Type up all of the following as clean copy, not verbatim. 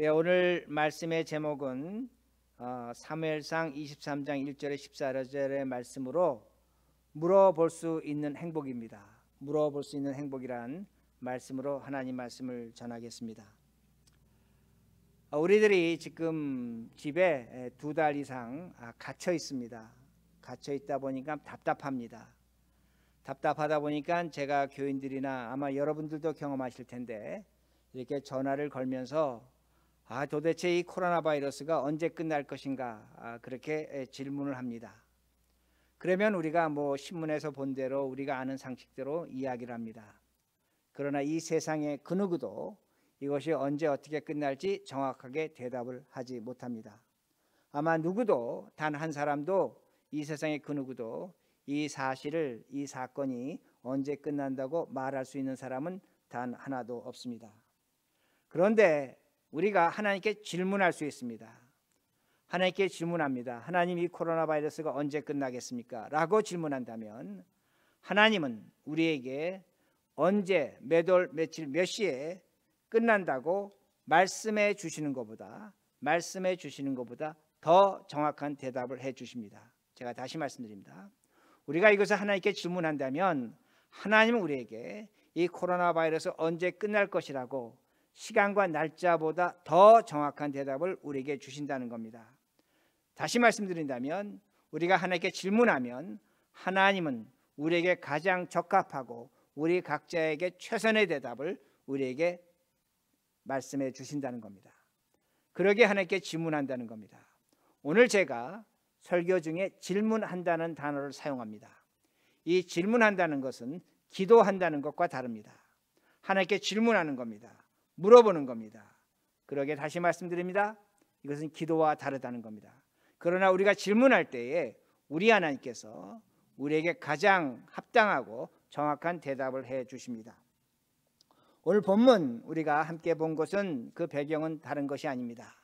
오늘 말씀의 제목은 사무엘상 23장 1절에 14절의 말씀으로 물어볼 수 있는 행복입니다. 물어볼 수 있는 행복이란 말씀으로 하나님 말씀을 전하겠습니다. 우리들이 지금 집에 2달 이상 갇혀 있습니다. 갇혀 있다 보니까 답답합니다. 답답하다 보니까 제가 교인들이나 아마 여러분들도 경험하실 텐데 이렇게 전화를 걸면서 도대체 이 코로나 바이러스가 언제 끝날 것인가 그렇게 질문을 합니다. 그러면 우리가 신문에서 본 대로 우리가 아는 상식대로 이야기를 합니다. 그러나 이 세상의 그 누구도 이것이 언제 어떻게 끝날지 정확하게 대답을 하지 못합니다. 아마 누구도 단 한 사람도 이 세상의 그 누구도 이 사실을, 이 사건이 언제 끝난다고 말할 수 있는 사람은 단 하나도 없습니다. 그런데 우리가 하나님께 질문할 수 있습니다. 하나님께 질문합니다. 하나님, 이 코로나 바이러스가 언제 끝나겠습니까? 라고 질문한다면 하나님은 우리에게 언제, 몇 월, 며칠, 몇 시에 끝난다고 말씀해 주시는 것보다 더 정확한 대답을 해 주십니다. 제가 다시 말씀드립니다. 우리가 이것을 하나님께 질문한다면 하나님은 우리에게 이 코로나 바이러스 언제 끝날 것이라고 시간과 날짜보다 더 정확한 대답을 우리에게 주신다는 겁니다. 다시 말씀드린다면 우리가 하나님께 질문하면 하나님은 우리에게 가장 적합하고 우리 각자에게 최선의 대답을 우리에게 말씀해 주신다는 겁니다. 그러게 하나님께 질문한다는 겁니다. 오늘 제가 설교 중에 질문한다는 단어를 사용합니다. 이 질문한다는 것은 기도한다는 것과 다릅니다. 하나님께 질문하는 겁니다. 물어보는 겁니다. 그러게 다시 말씀드립니다. 이것은 기도와 다르다는 겁니다. 그러나 우리가 질문할 때에 우리 하나님께서 우리에게 가장 합당하고 정확한 대답을 해 주십니다. 오늘 본문 우리가 함께 본 것은 그 배경은 다른 것이 아닙니다.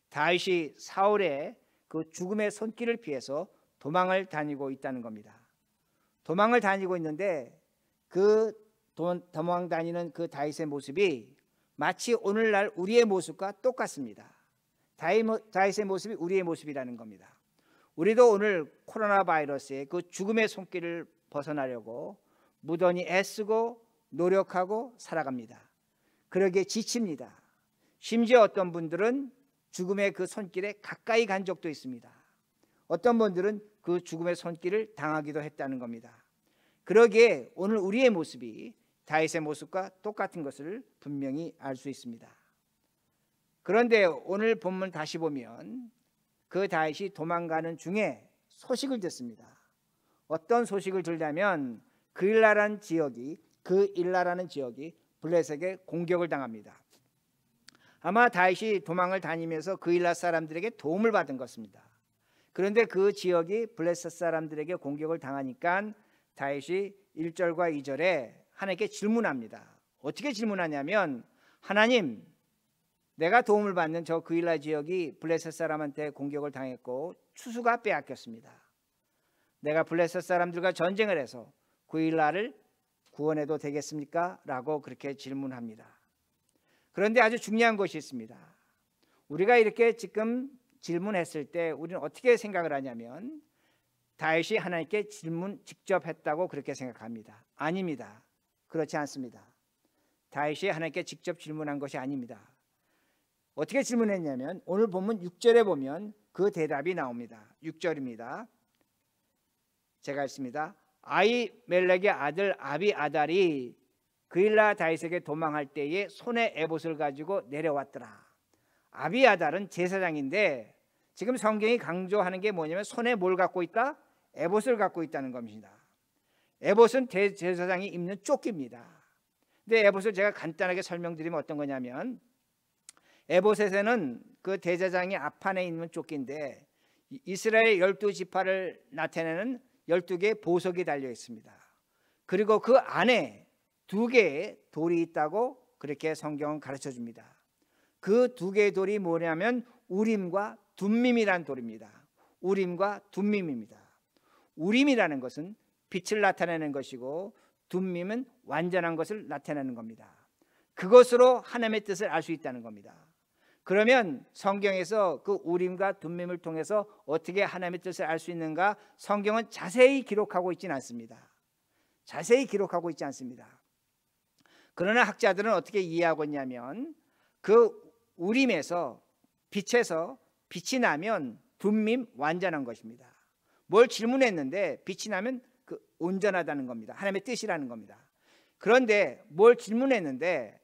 다윗이 사울의 그 죽음의 손길을 피해서 도망을 다니고 있다는 겁니다. 도망을 다니고 있는데 그 도망 다니는 그 다윗의 모습이 마치 오늘날 우리의 모습과 똑같습니다. 다윗의 모습이 우리의 모습이라는 겁니다. 우리도 오늘 코로나 바이러스의 그 죽음의 손길을 벗어나려고 무던히 애쓰고 노력하고 살아갑니다. 그러기에 지칩니다. 심지어 어떤 분들은 죽음의 그 손길에 가까이 간 적도 있습니다. 어떤 분들은 그 죽음의 손길을 당하기도 했다는 겁니다. 그러기에 오늘 우리의 모습이 다윗의 모습과 똑같은 것을 분명히 알 수 있습니다. 그런데 오늘 본문 다시 보면 그 다윗이 도망가는 중에 소식을 듣습니다. 어떤 소식을 들냐면 그 일라라는 지역이 블레셋에게 공격을 당합니다. 아마 다윗이 도망을 다니면서 그 일라 사람들에게 도움을 받은 것입니다. 그런데 그 지역이 블레셋 사람들에게 공격을 당하니까 다윗이 1절과 2절에 하나님께 질문합니다. 어떻게 질문하냐면 하나님, 내가 도움을 받는 저 그일라 지역이 블레셋 사람한테 공격을 당했고 추수가 빼앗겼습니다. 내가 블레셋 사람들과 전쟁을 해서 그일라를 구원해도 되겠습니까? 라고 그렇게 질문합니다. 그런데 아주 중요한 것이 있습니다. 우리가 이렇게 지금 질문했을 때 우리는 어떻게 생각을 하냐면 다윗이 하나님께 질문 직접 했다고 그렇게 생각합니다. 아닙니다. 그렇지 않습니다. 다윗이 하나님께 직접 질문한 것이 아닙니다. 어떻게 질문했냐면 오늘 본문 6절에 보면 그 대답이 나옵니다. 6절입니다. 제가 읽습니다. 아히멜렉의 아들 아비아달이 그일라 다윗에게 도망할 때에 손에 에봇을 가지고 내려왔더라. 아비아달은 제사장인데 지금 성경이 강조하는 게 뭐냐면 손에 뭘 갖고 있다? 에봇을 갖고 있다는 겁니다. 에봇은 제사장이 입는 조끼입니다. 근데 에봇을 제가 간단하게 설명드리면 어떤 거냐면 에봇에서는 그 대제사장이 앞판에 있는 조끼인데 이스라엘 12지파를 나타내는 12개의 보석이 달려 있습니다. 그리고 그 안에 2개의 돌이 있다고 그렇게 성경은 가르쳐 줍니다. 그 2개의 돌이 뭐냐면 우림과 둠밈이라는 돌입니다. 우림과 둠밈입니다. 우림이라는 것은 빛을 나타내는 것이고 둠밈은 완전한 것을 나타내는 겁니다. 그것으로 하나님의 뜻을 알 수 있다는 겁니다. 그러면 성경에서 그 우림과 둠밈을 통해서 어떻게 하나님의 뜻을 알 수 있는가? 성경은 자세히 기록하고 있지는 않습니다. 자세히 기록하고 있지 않습니다. 그러나 학자들은 어떻게 이해하고 있냐면 그 우림에서 빛에서 빛이 나면 둠밈 완전한 것입니다. 뭘 질문했는데 빛이 나면 그 온전하다는 겁니다. 하나님의 뜻이라는 겁니다. 그런데 뭘 질문했는데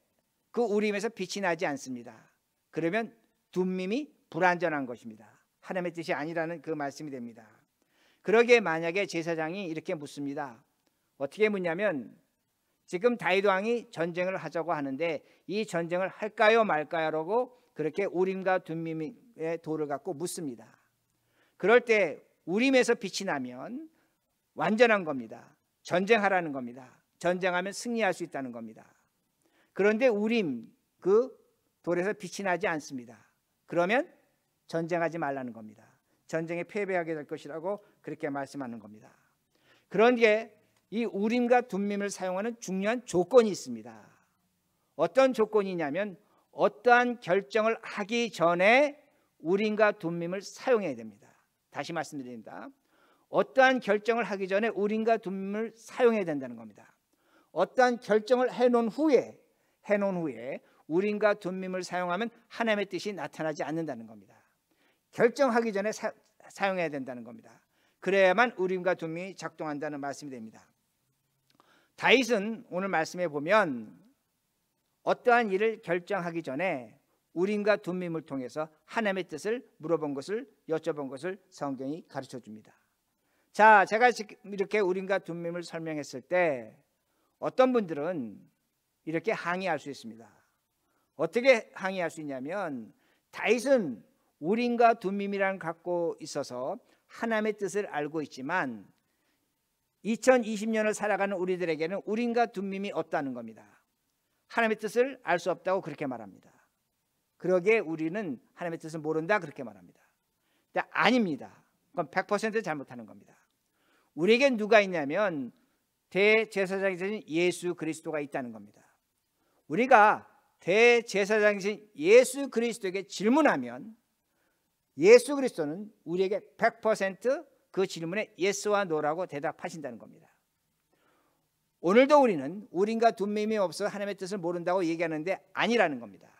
그 우림에서 빛이 나지 않습니다. 그러면 둠밈이 불완전한 것입니다. 하나님의 뜻이 아니라는 그 말씀이 됩니다. 그러기에 만약에 제사장이 이렇게 묻습니다. 어떻게 묻냐면 지금 다윗 왕이 전쟁을 하자고 하는데 이 전쟁을 할까요 말까요라고 그렇게 우림과 둠밈의 돌을 갖고 묻습니다. 그럴 때 우림에서 빛이 나면 완전한 겁니다. 전쟁하라는 겁니다. 전쟁하면 승리할 수 있다는 겁니다. 그런데 우림 그 돌에서 빛이 나지 않습니다. 그러면 전쟁하지 말라는 겁니다. 전쟁에 패배하게 될 것이라고 그렇게 말씀하는 겁니다. 그런데 이 우림과 둠밈을 사용하는 중요한 조건이 있습니다. 어떤 조건이냐면 어떠한 결정을 하기 전에 우림과 둠밈을 사용해야 됩니다. 다시 말씀드립니다. 어떠한 결정을 하기 전에 우림과 둠밈을 사용해야 된다는 겁니다. 어떠한 결정을 해놓은 후에 우림과 둠밈을 사용하면 하나님의 뜻이 나타나지 않는다는 겁니다. 결정하기 전에 사용해야 된다는 겁니다. 그래야만 우림과 둠밈이 작동한다는 말씀이 됩니다. 다윗은 오늘 말씀에 보면 어떠한 일을 결정하기 전에 우림과 둠밈을 통해서 하나님의 뜻을 물어본 것을 여쭤본 것을 성경이 가르쳐 줍니다. 자, 제가 지금 이렇게 우림과 둠밈을 설명했을 때 어떤 분들은 이렇게 항의할 수 있습니다. 어떻게 항의할 수 있냐면 다윗은 우림과 둠밈이란 갖고 있어서 하나님의 뜻을 알고 있지만 2020년을 살아가는 우리들에게는 우림과 둠밈이 없다는 겁니다. 하나님의 뜻을 알 수 없다고 그렇게 말합니다. 그러기에 우리는 하나님의 뜻을 모른다 그렇게 말합니다. 근데 아닙니다. 그건 100% 잘못하는 겁니다. 우리에겐 누가 있냐면 대제사장이신 예수 그리스도가 있다는 겁니다. 우리가 대제사장이신 예수 그리스도에게 질문하면 예수 그리스도는 우리에게 100% 그 질문에 예스와 노라고 대답하신다는 겁니다. 오늘도 우리는 우림과 둠밈이 없어 하나님의 뜻을 모른다고 얘기하는데 아니라는 겁니다.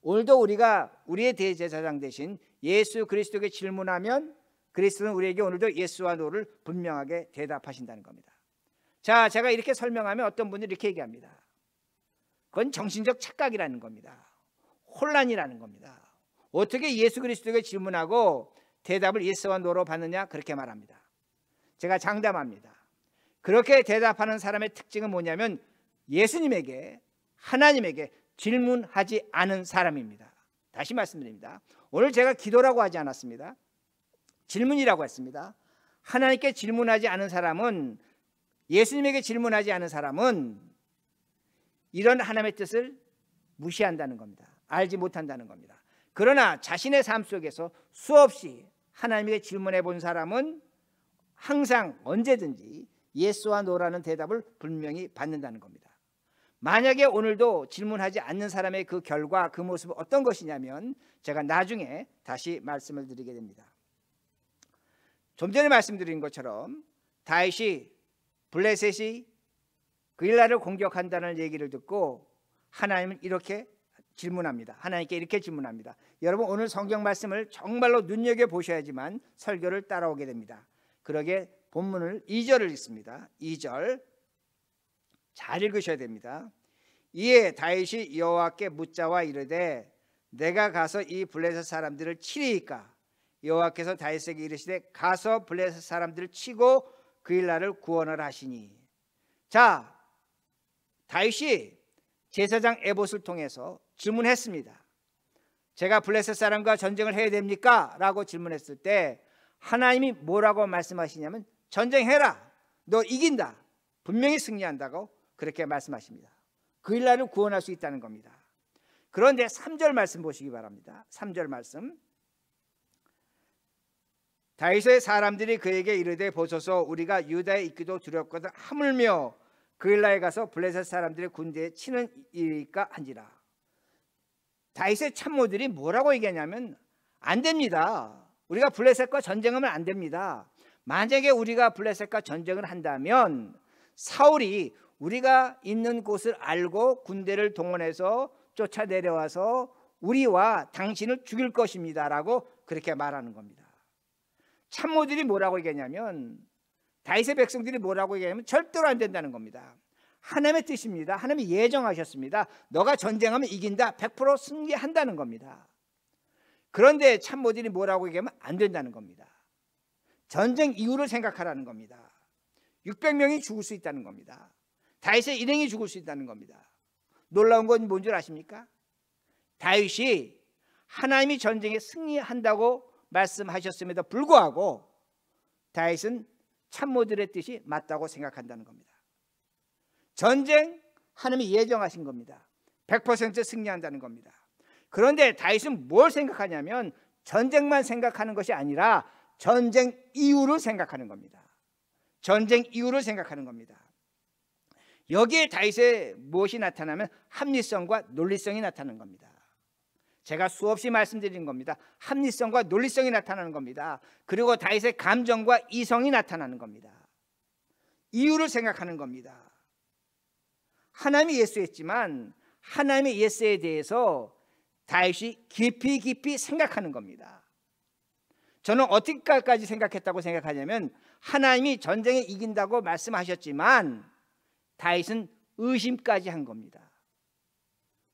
오늘도 우리가 우리의 대제사장 대신 예수 그리스도에게 질문하면 그리스도는 우리에게 오늘도 예스와 노를 분명하게 대답하신다는 겁니다. 자, 제가 이렇게 설명하면 어떤 분들이 이렇게 얘기합니다. 그건 정신적 착각이라는 겁니다. 혼란이라는 겁니다. 어떻게 예수 그리스도에게 질문하고 대답을 예스와 노로 받느냐 그렇게 말합니다. 제가 장담합니다. 그렇게 대답하는 사람의 특징은 뭐냐면 예수님에게 하나님에게 질문하지 않은 사람입니다. 다시 말씀드립니다. 오늘 제가 기도라고 하지 않았습니다. 질문이라고 했습니다. 하나님께 질문하지 않은 사람은 예수님에게 질문하지 않은 사람은 이런 하나님의 뜻을 무시한다는 겁니다. 알지 못한다는 겁니다. 그러나 자신의 삶 속에서 수없이 하나님에게 질문해 본 사람은 항상 언제든지 예스와 노라는 대답을 분명히 받는다는 겁니다. 만약에 오늘도 질문하지 않는 사람의 그 결과 그 모습은 어떤 것이냐면 제가 나중에 다시 말씀을 드리게 됩니다. 좀 전에 말씀드린 것처럼 다윗이 블레셋이 그일라를 공격한다는 얘기를 듣고 하나님은 이렇게 질문합니다. 하나님께 이렇게 질문합니다. 여러분 오늘 성경 말씀을 정말로 눈여겨보셔야지만 설교를 따라오게 됩니다. 그러게 본문을 2절을 읽습니다. 2절 잘 읽으셔야 됩니다. 이에 다윗이 여호와께 묻자와 이르되 내가 가서 이 블레셋 사람들을 치리이까? 여호와께서 다윗에게 이르시되 가서 블레셋 사람들을 치고 그일라를 구원을 하시니. 자, 다윗이 제사장 에봇을 통해서 질문했습니다. 제가 블레셋 사람과 전쟁을 해야 됩니까? 라고 질문했을 때 하나님이 뭐라고 말씀하시냐면 전쟁해라. 너 이긴다. 분명히 승리한다고 그렇게 말씀하십니다. 그일라를 구원할 수 있다는 겁니다. 그런데 3절 말씀 보시기 바랍니다. 3절 말씀. 다윗의 사람들이 그에게 이르되 보소서 우리가 유다에 있기도 두렵거든 하물며 그일라에 가서 블레셋 사람들의 군대에 치는 일이까 한지라. 다윗의 참모들이 뭐라고 얘기하냐면 안 됩니다. 우리가 블레셋과 전쟁하면 안 됩니다. 만약에 우리가 블레셋과 전쟁을 한다면 사울이 우리가 있는 곳을 알고 군대를 동원해서 쫓아 내려와서 우리와 당신을 죽일 것입니다 라고 그렇게 말하는 겁니다. 참모들이 뭐라고 얘기하냐면, 다윗의 백성들이 뭐라고 얘기하냐면 절대로 안 된다는 겁니다. 하나님의 뜻입니다. 하나님이 예정하셨습니다. 너가 전쟁하면 이긴다, 100% 승리한다는 겁니다. 그런데 참모들이 뭐라고 얘기하면 안 된다는 겁니다. 전쟁 이후를 생각하라는 겁니다. 600명이 죽을 수 있다는 겁니다. 다윗의 일행이 죽을 수 있다는 겁니다. 놀라운 건 뭔 줄 아십니까? 다윗이 하나님이 전쟁에 승리한다고 말씀하셨음에도 불구하고 다윗은 참모들의 뜻이 맞다고 생각한다는 겁니다. 전쟁 하나님이 예정하신 겁니다. 100% 승리한다는 겁니다. 그런데 다윗은 뭘 생각하냐면 전쟁만 생각하는 것이 아니라 전쟁 이후를 생각하는 겁니다. 전쟁 이후를 생각하는 겁니다. 여기에 다윗의 무엇이 나타나면 합리성과 논리성이 나타나는 겁니다. 제가 수없이 말씀드린 겁니다. 합리성과 논리성이 나타나는 겁니다. 그리고 다윗의 감정과 이성이 나타나는 겁니다. 이유를 생각하는 겁니다. 하나님이 예수했지만 하나님의 예수에 대해서 다윗이 깊이 생각하는 겁니다. 저는 어떻게까지 생각했다고 생각하냐면 하나님이 전쟁에 이긴다고 말씀하셨지만 다윗은 의심까지 한 겁니다.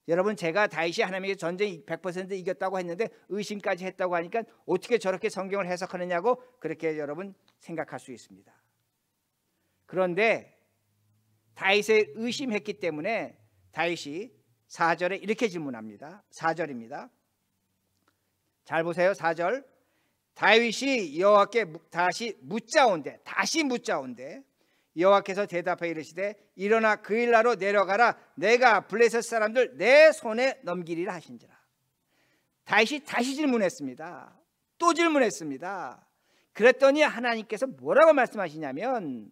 여러분, 제가 다윗이 하나님에게 전쟁 100% 이겼다고 했는데 의심까지 했다고 하니까 어떻게 저렇게 성경을 해석하느냐고 그렇게 여러분 생각할 수 있습니다. 그런데 다윗의 의심했기 때문에 다윗이 4절에 이렇게 질문합니다. 4절입니다. 잘 보세요. 4절. 다윗이 여호와께 다시 묻자온대 여호와께서 대답하여 이르시되 일어나 그일라로 내려가라. 내가 블레셋 사람들 내 손에 넘기리라 하신지라. 다윗이 다시 질문했습니다. 또 질문했습니다. 그랬더니 하나님께서 뭐라고 말씀하시냐면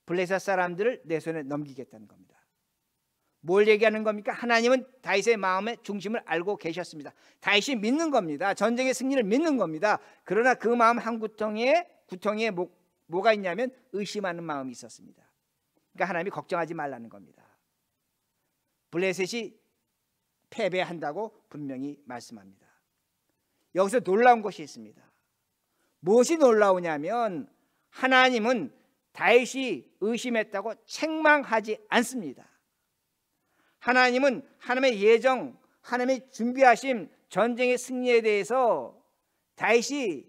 블레셋 사람들을 내 손에 넘기겠다는 겁니다. 뭘 얘기하는 겁니까? 하나님은 다윗의 마음의 중심을 알고 계셨습니다. 다윗이 믿는 겁니다. 전쟁의 승리를 믿는 겁니다. 그러나 그 마음 한 구덩이에 뭐가 있냐면 의심하는 마음이 있었습니다. 그러니까 하나님이 걱정하지 말라는 겁니다. 블레셋이 패배한다고 분명히 말씀합니다. 여기서 놀라운 것이 있습니다. 무엇이 놀라우냐면 하나님은 다윗이 의심했다고 책망하지 않습니다. 하나님은 하나님의 예정, 하나님의 준비하신 전쟁의 승리에 대해서 다윗이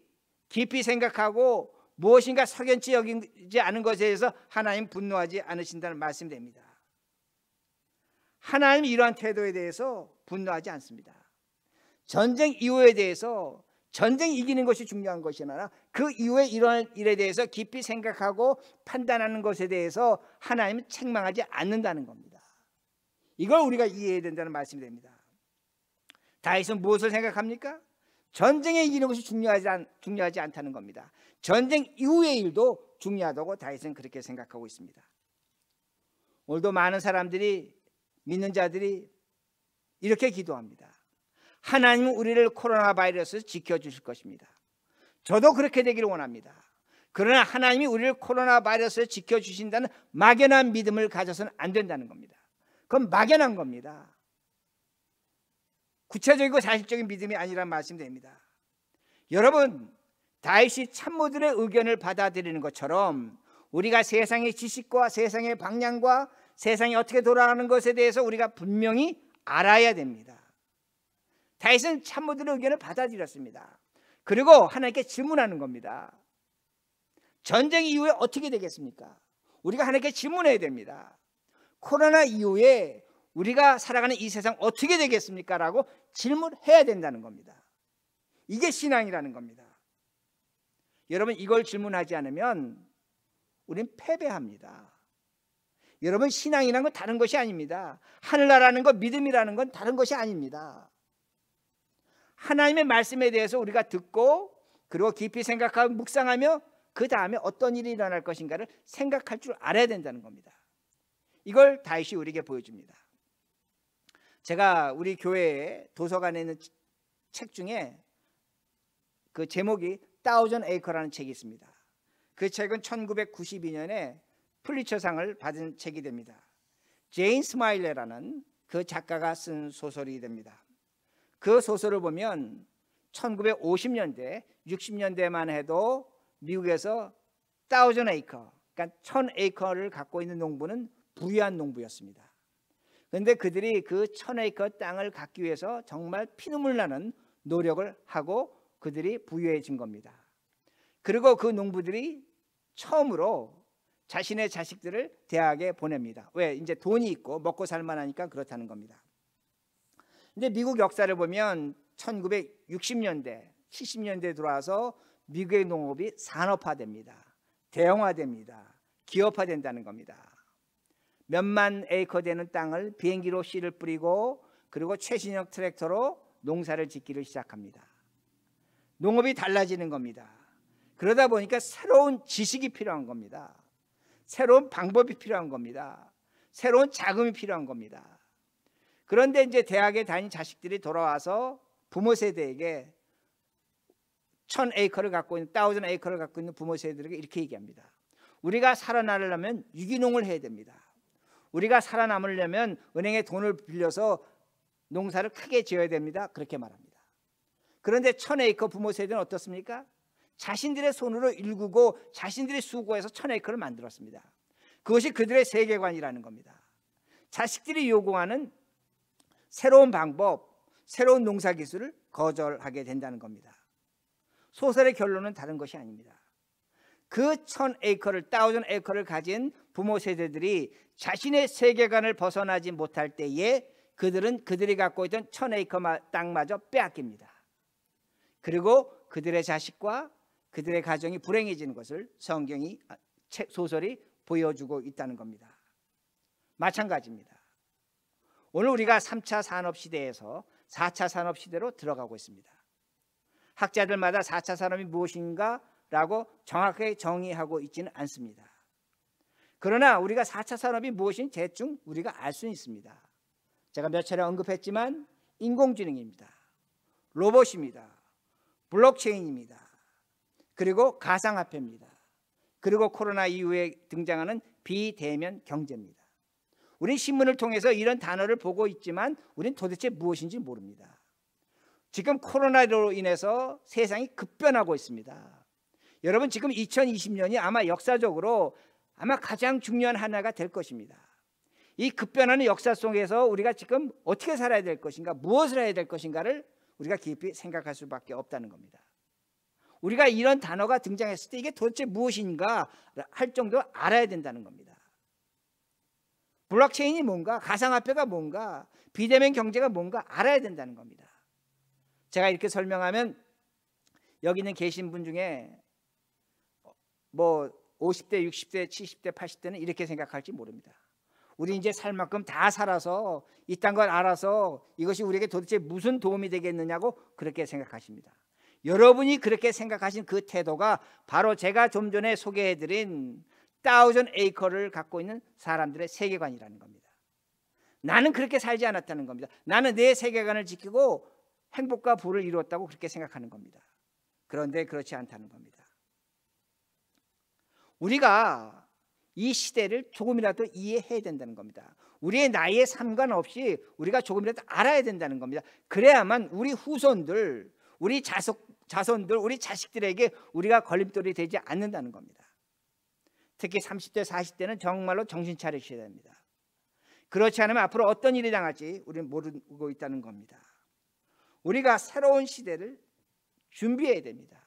깊이 생각하고 무엇인가 석연치 여기지 않은 것에 대해서 하나님 분노하지 않으신다는 말씀이 됩니다. 하나님이 이러한 태도에 대해서 분노하지 않습니다. 전쟁 이후에 대해서 전쟁 이기는 것이 중요한 것이 아니라 그 이후에 이러한 일에 대해서 깊이 생각하고 판단하는 것에 대해서 하나님은 책망하지 않는다는 겁니다. 이걸 우리가 이해해야 된다는 말씀이 됩니다. 다윗은 무엇을 생각합니까? 전쟁에 이기는 것이 중요하지 않다는 겁니다. 전쟁 이후의 일도 중요하다고 다윗은 그렇게 생각하고 있습니다. 오늘도 많은 사람들이, 믿는 자들이 이렇게 기도합니다. 하나님은 우리를 코로나 바이러스에서 지켜주실 것입니다. 저도 그렇게 되기를 원합니다. 그러나 하나님이 우리를 코로나 바이러스에서 지켜주신다는 막연한 믿음을 가져서는 안 된다는 겁니다. 그건 막연한 겁니다. 구체적이고 사실적인 믿음이 아니란 말씀됩니다. 여러분, 다윗이 참모들의 의견을 받아들이는 것처럼 우리가 세상의 지식과 세상의 방향과 세상이 어떻게 돌아가는 것에 대해서 우리가 분명히 알아야 됩니다. 다윗은 참모들의 의견을 받아들였습니다. 그리고 하나님께 질문하는 겁니다. 전쟁 이후에 어떻게 되겠습니까? 우리가 하나님께 질문해야 됩니다. 코로나 이후에 우리가 살아가는 이 세상 어떻게 되겠습니까? 라고 질문해야 된다는 겁니다. 이게 신앙이라는 겁니다. 여러분, 이걸 질문하지 않으면 우린 패배합니다. 여러분, 신앙이라는 건 다른 것이 아닙니다. 하늘나라는 것, 믿음이라는 건 다른 것이 아닙니다. 하나님의 말씀에 대해서 우리가 듣고 그리고 깊이 생각하고 묵상하며 그 다음에 어떤 일이 일어날 것인가를 생각할 줄 알아야 된다는 겁니다. 이걸 다윗이 우리에게 보여줍니다. 제가 우리 교회에 도서관에 있는 책 중에 그 제목이 Thousand Acre라는 책이 있습니다. 그 책은 1992년에 플리처상을 받은 책이 됩니다. 제인 스마일러라는 그 작가가 쓴 소설이 됩니다. 그 소설을 보면 1950년대, 60년대만 해도 미국에서 1000 acre, 그러니까 1000acre를 갖고 있는 농부는 부유한 농부였습니다. 그런데 그들이 그 1000acre 땅을 갖기 위해서 정말 피눈물 나는 노력을 하고 그들이 부유해진 겁니다. 그리고 그 농부들이 처음으로 자신의 자식들을 대학에 보냅니다. 왜? 이제 돈이 있고 먹고 살만하니까 그렇다는 겁니다. 근데 미국 역사를 보면 1960년대, 70년대에 들어와서 미국의 농업이 산업화됩니다. 대형화됩니다. 기업화된다는 겁니다. 몇만 에이커 되는 땅을 비행기로 씨를 뿌리고 그리고 최신형 트랙터로 농사를 짓기를 시작합니다. 농업이 달라지는 겁니다. 그러다 보니까 새로운 지식이 필요한 겁니다. 새로운 방법이 필요한 겁니다. 새로운 자금이 필요한 겁니다. 그런데 이제 대학에 다닌 자식들이 돌아와서 부모 세대에게 1000acre를 갖고 있는 1000acre를 갖고 있는 부모 세대들에게 이렇게 얘기합니다. 우리가 살아나려면 유기농을 해야 됩니다. 우리가 살아남으려면 은행에 돈을 빌려서 농사를 크게 지어야 됩니다. 그렇게 말합니다. 그런데 1000acre 부모 세대는 어떻습니까? 자신들의 손으로 일구고 자신들이 수고해서 1000acre를 만들었습니다. 그것이 그들의 세계관이라는 겁니다. 자식들이 요구하는 새로운 방법, 새로운 농사 기술을 거절하게 된다는 겁니다. 소설의 결론은 다른 것이 아닙니다. 그 1000acre를 1000acre를 가진 부모 세대들이 자신의 세계관을 벗어나지 못할 때에 그들이 갖고 있던 1000acre 땅마저 빼앗깁니다. 그리고 그들의 자식과 그들의 가정이 불행해지는 것을 성경이 소설이 보여주고 있다는 겁니다. 마찬가지입니다. 오늘 우리가 3차 산업시대에서 4차 산업시대로 들어가고 있습니다. 학자들마다 4차 산업이 무엇인가라고 정확하게 정의하고 있지는 않습니다. 그러나 우리가 4차 산업이 무엇인지 대충 우리가 알 수는 있습니다. 제가 몇 차례 언급했지만 인공지능입니다. 로봇입니다. 블록체인입니다. 그리고 가상화폐입니다. 그리고 코로나 이후에 등장하는 비대면 경제입니다. 우린 신문을 통해서 이런 단어를 보고 있지만 우린 도대체 무엇인지 모릅니다. 지금 코로나로 인해서 세상이 급변하고 있습니다. 여러분 지금 2020년이 아마 역사적으로 아마 가장 중요한 하나가 될 것입니다. 이 급변하는 역사 속에서 우리가 지금 어떻게 살아야 될 것인가, 무엇을 해야 될 것인가를 우리가 깊이 생각할 수밖에 없다는 겁니다. 우리가 이런 단어가 등장했을 때 이게 도대체 무엇인가 할 정도로 알아야 된다는 겁니다. 블록체인이 뭔가, 가상화폐가 뭔가, 비대면 경제가 뭔가 알아야 된다는 겁니다. 제가 이렇게 설명하면 여기 있는 계신 분 중에 뭐 50대, 60대, 70대, 80대는 이렇게 생각할지 모릅니다. 우리 이제 살 만큼 다 살아서 이딴 걸 알아서 이것이 우리에게 도대체 무슨 도움이 되겠느냐고 그렇게 생각하십니다. 여러분이 그렇게 생각하신 그 태도가 바로 제가 좀 전에 소개해드린 1000acre를 갖고 있는 사람들의 세계관이라는 겁니다. 나는 그렇게 살지 않았다는 겁니다. 나는 내 세계관을 지키고 행복과 부를 이루었다고 그렇게 생각하는 겁니다. 그런데 그렇지 않다는 겁니다. 우리가 이 시대를 조금이라도 이해해야 된다는 겁니다. 우리의 나이에 상관없이 우리가 조금이라도 알아야 된다는 겁니다. 그래야만 우리 후손들, 우리 자손들, 우리 자식들에게 우리가 걸림돌이 되지 않는다는 겁니다. 특히 30대, 40대는 정말로 정신 차리셔야 됩니다. 그렇지 않으면 앞으로 어떤 일이 당할지 우리는 모르고 있다는 겁니다. 우리가 새로운 시대를 준비해야 됩니다.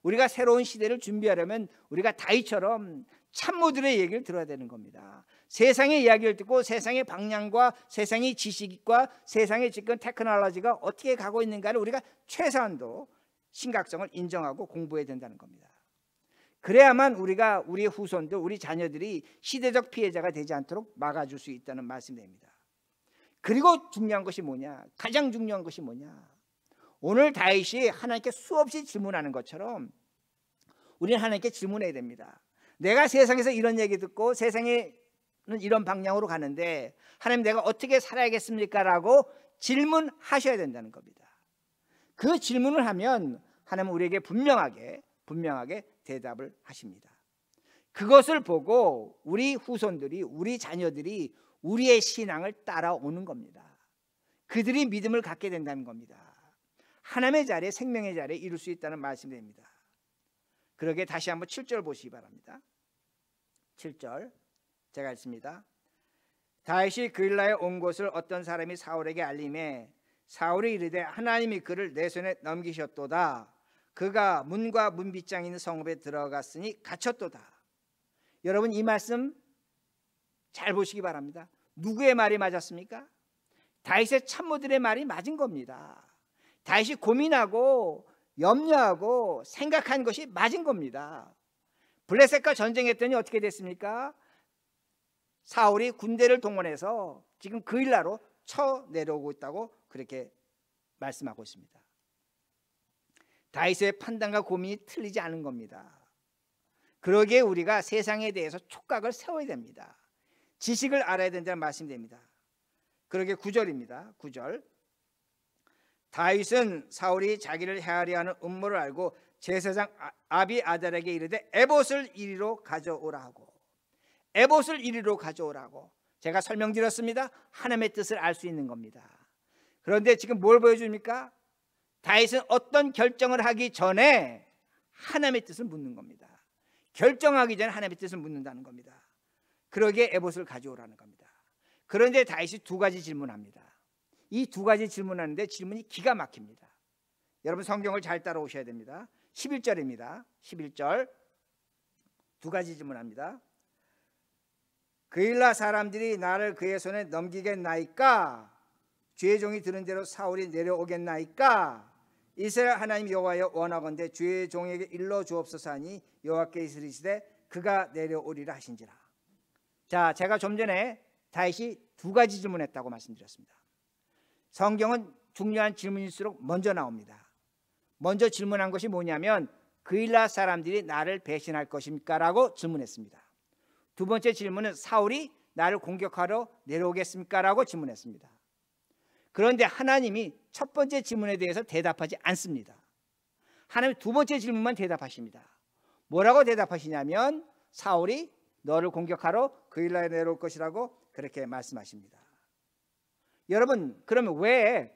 우리가 새로운 시대를 준비하려면 우리가 다윗처럼 참모들의 얘기를 들어야 되는 겁니다. 세상의 이야기를 듣고 세상의 방향과 세상의 지식과 세상의 지금 테크놀로지가 어떻게 가고 있는가를 우리가 최소한도 심각성을 인정하고 공부해야 된다는 겁니다. 그래야만 우리가 우리의 후손들, 우리 자녀들이 시대적 피해자가 되지 않도록 막아줄 수 있다는 말씀입니다. 그리고 중요한 것이 뭐냐? 가장 중요한 것이 뭐냐? 오늘 다윗이 하나님께 수없이 질문하는 것처럼 우리는 하나님께 질문해야 됩니다. 내가 세상에서 이런 얘기 듣고 세상의 이런 방향으로 가는데 하나님 내가 어떻게 살아야겠습니까? 라고 질문하셔야 된다는 겁니다. 그 질문을 하면 하나님은 우리에게 분명하게 대답을 하십니다. 그것을 보고 우리 후손들이, 우리 자녀들이 우리의 신앙을 따라오는 겁니다. 그들이 믿음을 갖게 된다는 겁니다. 하나님의 자리에, 생명의 자리에 이룰 수 있다는 말씀입니다. 그러게 다시 한번 7절 보시기 바랍니다. 7절 제가 읽습니다. 다윗이 그일라에 온 것을 어떤 사람이 사울에게 알림해 사울이 이르되 하나님이 그를 내 손에 넘기셨도다. 그가 문과 문빗장이 있는 성읍에 들어갔으니 갇혔도다. 여러분 이 말씀 잘 보시기 바랍니다. 누구의 말이 맞았습니까? 다윗의 참모들의 말이 맞은 겁니다. 다윗이 고민하고 염려하고 생각한 것이 맞은 겁니다. 블레셋과 전쟁했더니 어떻게 됐습니까? 사울이 군대를 동원해서 지금 그일라로 쳐 내려오고 있다고 그렇게 말씀하고 있습니다. 다윗의 판단과 고민이 틀리지 않은 겁니다. 그러기에 우리가 세상에 대해서 촉각을 세워야 됩니다. 지식을 알아야 된다는 말씀입니다. 그러기에 9절입니다. 9절 다윗은 사울이 자기를 해하려 하는 음모를 알고 제사장 아비아달에게 이르되 에봇을 이리로 가져오라 하고, 에봇을 이리로 가져오라고 제가 설명드렸습니다. 하나님의 뜻을 알 수 있는 겁니다. 그런데 지금 뭘 보여줍니까? 다윗은 어떤 결정을 하기 전에 하나님의 뜻을 묻는 겁니다. 결정하기 전에 하나님의 뜻을 묻는다는 겁니다. 그러기에 에봇을 가져오라는 겁니다. 그런데 다윗이 두 가지 질문합니다. 이 두 가지 질문하는데 질문이 기가 막힙니다. 여러분 성경을 잘 따라오셔야 됩니다. 11절입니다. 11절 두 가지 질문합니다. 그일라 사람들이 나를 그의 손에 넘기겠나이까? 주의 종이 들은 대로 사울이 내려오겠나이까? 이스라엘 하나님 여호와여 원하건대 주의 종에게 일러 주옵소서 하니 여호와께서 이르시되 그가 내려오리라 하신지라. 자, 제가 좀 전에 다윗이 두 가지 질문했다고 말씀드렸습니다. 성경은 중요한 질문일수록 먼저 나옵니다. 먼저 질문한 것이 뭐냐면 그일라 사람들이 나를 배신할 것입니까? 라고 질문했습니다. 두 번째 질문은 사울이 나를 공격하러 내려오겠습니까? 라고 질문했습니다. 그런데 하나님이 첫 번째 질문에 대해서 대답하지 않습니다. 하나님이 두 번째 질문만 대답하십니다. 뭐라고 대답하시냐면 사울이 너를 공격하러 그일라에 내려올 것이라고 그렇게 말씀하십니다. 여러분 그러면 왜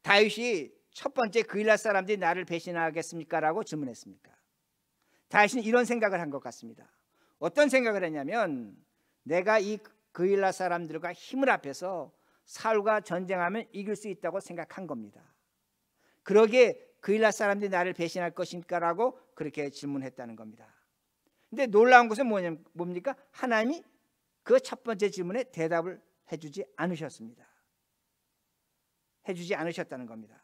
다윗이 첫 번째 그일라 사람들이 나를 배신하겠습니까? 라고 질문했습니까? 다윗은 이런 생각을 한 것 같습니다. 어떤 생각을 했냐면 내가 이 그일라 사람들과 힘을 합해서 사울과 전쟁하면 이길 수 있다고 생각한 겁니다. 그러기에 그일라 사람들이 나를 배신할 것입니까? 라고 그렇게 질문했다는 겁니다. 근데 놀라운 것은 뭡니까? 하나님이 그 첫 번째 질문에 대답을 해주지 않으셨습니다. 해주지 않으셨다는 겁니다.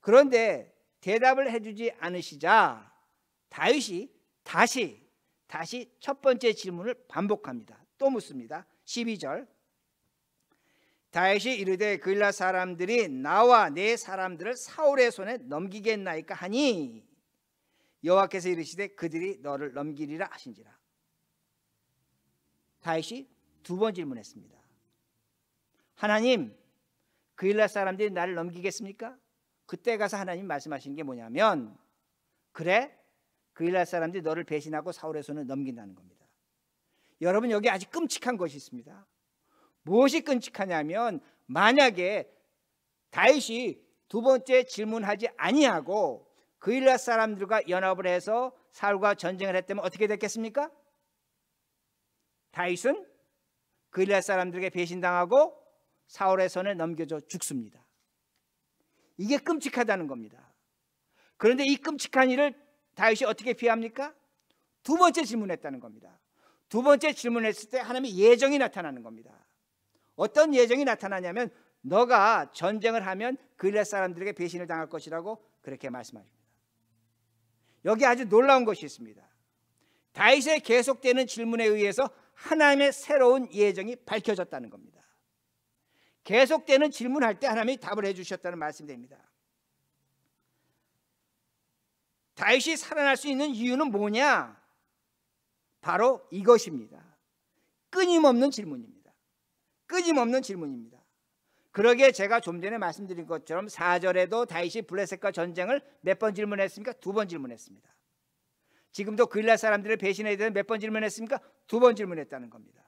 그런데 대답을 해주지 않으시자 다윗이 다시 첫 번째 질문을 반복합니다. 또 묻습니다. 12절 다윗이 이르되 그일라 사람들이 나와 내 사람들을 사울의 손에 넘기겠나이까 하니 여호와께서 이르시되 그들이 너를 넘기리라 하신지라. 다윗이 두 번 질문했습니다. 하나님, 그일라 사람들이 나를 넘기겠습니까? 그때 가서 하나님 말씀하시는 게 뭐냐면 그래, 그일라 사람들이 너를 배신하고 사울의 손을 넘긴다는 겁니다. 여러분 여기 아주 끔찍한 것이 있습니다. 무엇이 끔찍하냐면 만약에 다윗이 두 번째 질문하지 아니하고 그일라 사람들과 연합을 해서 사울과 전쟁을 했다면 어떻게 됐겠습니까? 다윗은 그일라 사람들에게 배신당하고 사울의 손에 넘겨져 죽습니다. 이게 끔찍하다는 겁니다. 그런데 이 끔찍한 일을 다윗이 어떻게 피합니까? 두 번째 질문했다는 겁니다. 두 번째 질문했을 때 하나님의 예정이 나타나는 겁니다. 어떤 예정이 나타나냐면 너가 전쟁을 하면 그일라 사람들에게 배신을 당할 것이라고 그렇게 말씀하십니다. 여기 아주 놀라운 것이 있습니다. 다윗의 계속되는 질문에 의해서 하나님의 새로운 예정이 밝혀졌다는 겁니다. 계속되는 질문할 때 하나님이 답을 해주셨다는 말씀입니다. 다윗이 살아날 수 있는 이유는 뭐냐? 바로 이것입니다. 끊임없는 질문입니다. 끊임없는 질문입니다. 그러기에 제가 좀 전에 말씀드린 것처럼 4절에도 다윗이 블레셋과 전쟁을 몇 번 질문했습니까? 2번 질문했습니다. 지금도 그일라 사람들을 배신해야 되는 몇 번 질문했습니까? 2번 질문했다는 겁니다.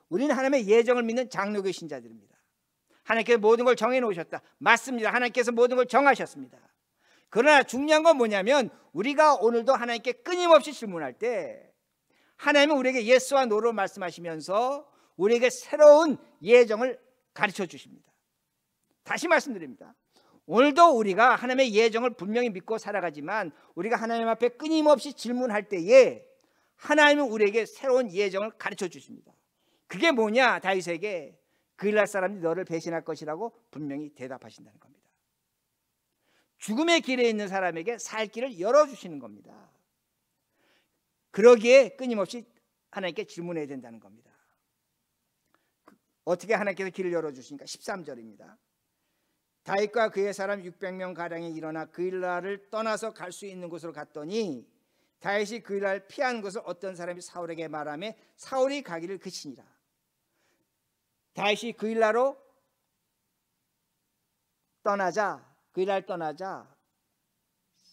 우리는 하나님의 예정을 믿는 장로교 신자들입니다. 하나님께서 모든 걸 정해놓으셨다. 맞습니다. 하나님께서 모든 걸 정하셨습니다. 그러나 중요한 건 뭐냐면 우리가 오늘도 하나님께 끊임없이 질문할 때 하나님은 우리에게 예스와 노로 말씀하시면서 우리에게 새로운 예정을 가르쳐 주십니다. 다시 말씀드립니다. 오늘도 우리가 하나님의 예정을 분명히 믿고 살아가지만 우리가 하나님 앞에 끊임없이 질문할 때에 하나님은 우리에게 새로운 예정을 가르쳐 주십니다. 그게 뭐냐? 다윗에게 그일라 사람들이 너를 배신할 것이라고 분명히 대답하신다는 겁니다. 죽음의 길에 있는 사람에게 살 길을 열어주시는 겁니다. 그러기에 끊임없이 하나님께 질문해야 된다는 겁니다. 어떻게 하나님께서 길을 열어주시니까 13절입니다. 다윗과 그의 사람 600명 가량이 일어나 그일라를 떠나서 갈 수 있는 곳으로 갔더니 다윗이 그일라를 피하는 것을 어떤 사람이 사울에게 말하며 사울이 가기를 그치니라. 다윗이 그일라로 그일라를 떠나자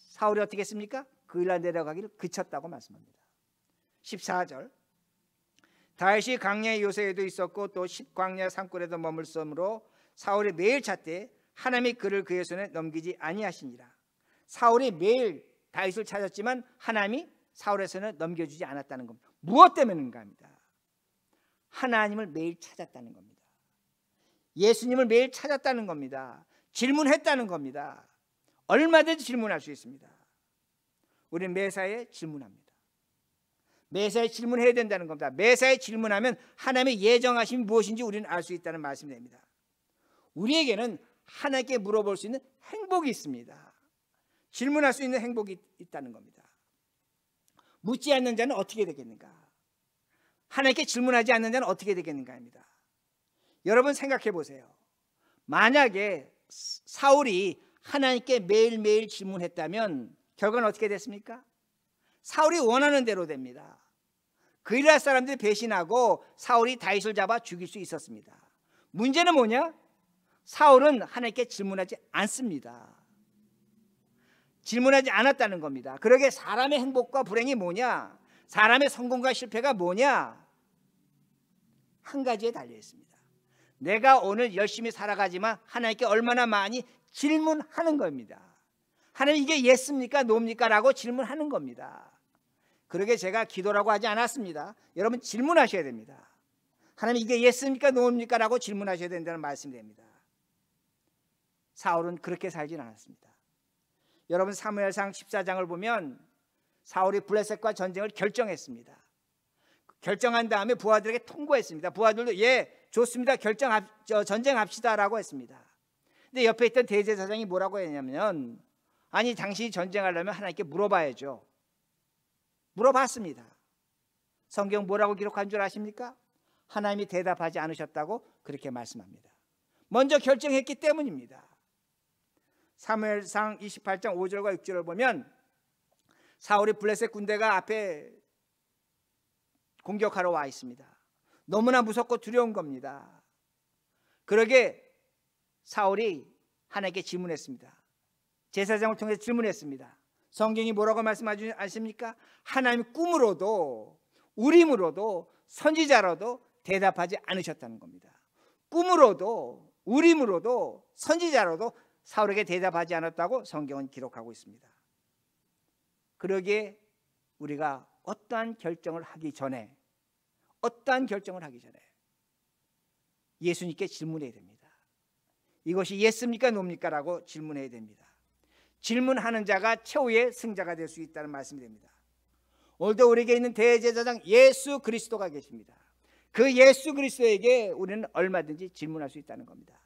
사울이 어떻게 했습니까? 그일라 내려가기를 그쳤다고 말씀합니다. 14절 다윗이 광야 요새에도 있었고 또 광야 산골에도 머물므로 사울이 매일 찾되 하나님이 그를 그의 손에 넘기지 아니하시니라. 사울이 매일 다윗을 찾았지만 하나님이 사울의 손에 넘겨주지 않았다는 겁니다. 무엇 때문인가 합니다. 하나님을 매일 찾았다는 겁니다. 예수님을 매일 찾았다는 겁니다. 질문했다는 겁니다. 얼마든지 질문할 수 있습니다. 우리는 매사에 질문합니다. 매사에 질문해야 된다는 겁니다. 매사에 질문하면 하나님의 예정하심이 무엇인지 우리는 알 수 있다는 말씀이 됩니다. 우리에게는 하나님께 물어볼 수 있는 행복이 있습니다. 질문할 수 있는 행복이 있다는 겁니다. 묻지 않는 자는 어떻게 되겠는가? 하나님께 질문하지 않는 자는 어떻게 되겠는가 합니다. 여러분 생각해 보세요. 만약에 사울이 하나님께 매일매일 질문했다면 결과는 어떻게 됐습니까? 사울이 원하는 대로 됩니다. 그일라 사람들이 배신하고 사울이 다윗을 잡아 죽일 수 있었습니다. 문제는 뭐냐? 사울은 하나님께 질문하지 않습니다. 질문하지 않았다는 겁니다. 그러게 사람의 행복과 불행이 뭐냐? 사람의 성공과 실패가 뭐냐? 한 가지에 달려 있습니다. 내가 오늘 열심히 살아가지만 하나님께 얼마나 많이 질문하는 겁니다. 하나님 이게 예스입니까? 노입니까? 라고 질문하는 겁니다. 그러게 제가 기도라고 하지 않았습니다. 여러분 질문하셔야 됩니다. 하나님 이게 예스입니까? 노입니까? 라고 질문하셔야 된다는 말씀이 됩니다. 사울은 그렇게 살진 않았습니다. 여러분 사무엘상 14장을 보면 사울이 블레셋과 전쟁을 결정했습니다. 결정한 다음에 부하들에게 통보했습니다. 부하들도 예 좋습니다. 전쟁합시다 라고 했습니다. 근데 옆에 있던 대제사장이 뭐라고 했냐면 아니 당신이 전쟁하려면 하나님께 물어봐야죠. 물어봤습니다. 성경 뭐라고 기록한 줄 아십니까? 하나님이 대답하지 않으셨다고 그렇게 말씀합니다. 먼저 결정했기 때문입니다. 사무엘상 28장 5절과 6절을 보면 사울이 블레셋 군대가 앞에 공격하러 와 있습니다. 너무나 무섭고 두려운 겁니다. 그러게 사울이 하나님께 질문했습니다. 제사장을 통해서 질문했습니다. 성경이 뭐라고 말씀하지 않습니까? 하나님 꿈으로도 우림으로도 선지자로도 대답하지 않으셨다는 겁니다. 꿈으로도 우림으로도 선지자로도 사울에게 대답하지 않았다고 성경은 기록하고 있습니다. 그러기에 우리가 어떠한 결정을 하기 전에 예수님께 질문해야 됩니다. 이것이 예스입니까 노입니까? 라고 질문해야 됩니다. 질문하는 자가 최후의 승자가 될 수 있다는 말씀이 됩니다. 오늘도 우리에게 있는 대제사장 예수 그리스도가 계십니다. 그 예수 그리스도에게 우리는 얼마든지 질문할 수 있다는 겁니다.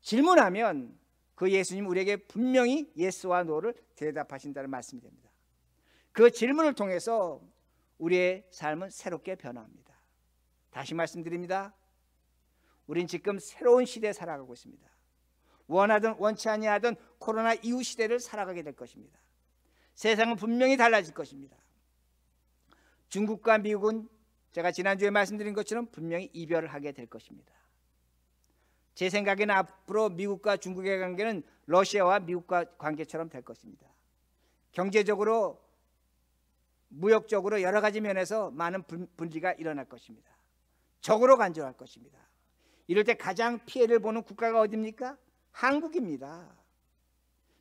질문하면 그 예수님 우리에게 분명히 예스와 노를 대답하신다는 말씀이 됩니다. 그 질문을 통해서 우리의 삶은 새롭게 변화합니다. 다시 말씀드립니다. 우린 지금 새로운 시대에 살아가고 있습니다. 원하든 원치 아니하든 코로나 이후 시대를 살아가게 될 것입니다. 세상은 분명히 달라질 것입니다. 중국과 미국은 제가 지난주에 말씀드린 것처럼 분명히 이별을 하게 될 것입니다. 제 생각에는 앞으로 미국과 중국의 관계는 러시아와 미국과 관계처럼 될 것입니다. 경제적으로, 무역적으로 여러 가지 면에서 많은 분리가 일어날 것입니다. 적으로 간주할 것입니다. 이럴 때 가장 피해를 보는 국가가 어디입니까? 한국입니다.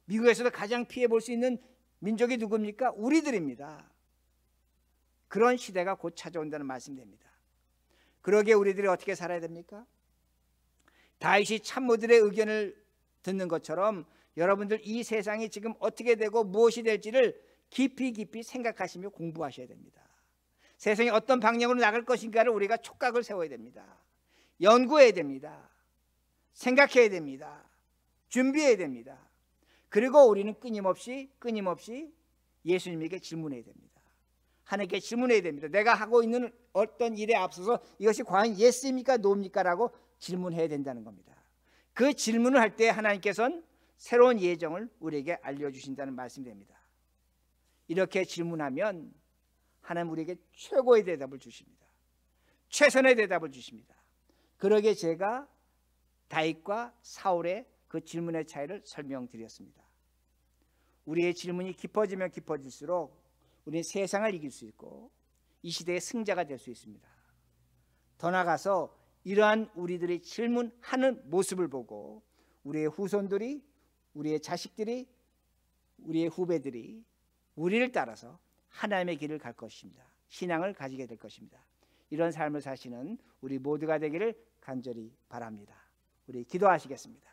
미국에서도 가장 피해 볼 수 있는 민족이 누굽니까? 우리들입니다. 그런 시대가 곧 찾아온다는 말씀입니다. 그러기에 우리들이 어떻게 살아야 됩니까? 다윗이 참모들의 의견을 듣는 것처럼 여러분들 이 세상이 지금 어떻게 되고 무엇이 될지를 깊이 생각하시며 공부하셔야 됩니다. 세상이 어떤 방향으로 나갈 것인가를 우리가 촉각을 세워야 됩니다. 연구해야 됩니다. 생각해야 됩니다. 준비해야 됩니다. 그리고 우리는 끊임없이 예수님에게 질문해야 됩니다. 하나님께 질문해야 됩니다. 내가 하고 있는 어떤 일에 앞서서 이것이 과연 예스입니까 노입니까 라고 질문해야 된다는 겁니다. 그 질문을 할 때 하나님께서는 새로운 예정을 우리에게 알려주신다는 말씀입니다. 이렇게 질문하면 하나님 우리에게 최고의 대답을 주십니다. 최선의 대답을 주십니다. 그러기에 제가 다윗과 사울의 그 질문의 차이를 설명드렸습니다. 우리의 질문이 깊어지면 깊어질수록 우리는 세상을 이길 수 있고 이 시대의 승자가 될 수 있습니다. 더 나아가서 이러한 우리들의 질문하는 모습을 보고 우리의 후손들이, 우리의 자식들이, 우리의 후배들이 우리를 따라서 하나님의 길을 갈 것입니다. 신앙을 가지게 될 것입니다. 이런 삶을 사시는 우리 모두가 되기를 간절히 바랍니다. 우리 기도하시겠습니다.